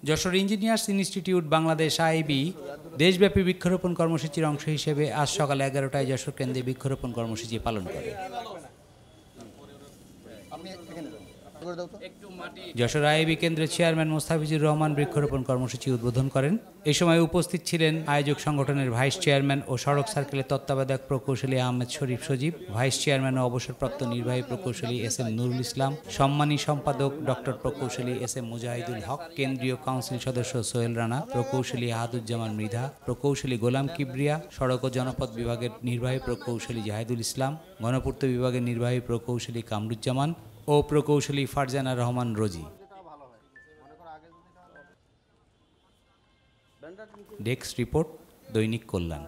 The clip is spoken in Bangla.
Jessore engineers institute Bangladesh IB দেশব্যাপী বৃক্ষরোপণ কর্মসূচির অংশ হিসেবে আজ সকাল 11টায় যশোর কেন্দ্রে বৃক্ষরোপণ কর্মসূচি পালন করে। যশোর আইবি কেন্দ্রের চেয়ারম্যান মোস্তাফিজুর রহমান বৃক্ষরোপণ কর্মসূচি উদ্বোধন করেন। এই সময় উপস্থিত ছিলেন আয়োজক সংগঠনের ভাইস চেয়ারম্যান ও সড়ক সার্কেলের তত্ত্বাবধায়ক প্রকৌশলী আহমেদ শরীফ সজীব, ভাইস চেয়ারম্যান ও অবসরপ্রাপ্ত নির্বাহী প্রকৌশলী এস এম নুরুল ইসলাম, সম্মানী সম্পাদক ডক্টর প্রকৌশলী এস এম মুজাহিদুল হক, কেন্দ্রীয় কাউন্সিল সদস্য সোহেল রানা, প্রকৌশলী আহাদুজ্জামান মৃধা, প্রকৌশলী গোলাম কিবরিয়া, সড়ক ও জনপথ বিভাগের নির্বাহী প্রকৌশলী জাহিদুল ইসলাম, গণপূর্ত বিভাগের নির্বাহী প্রকৌশলী কামরুজ্জামান ও প্রকৌশলী ফারজানা রহমান রোজি। ডেস্ক রিপোর্ট, দৈনিক কল্যাণ।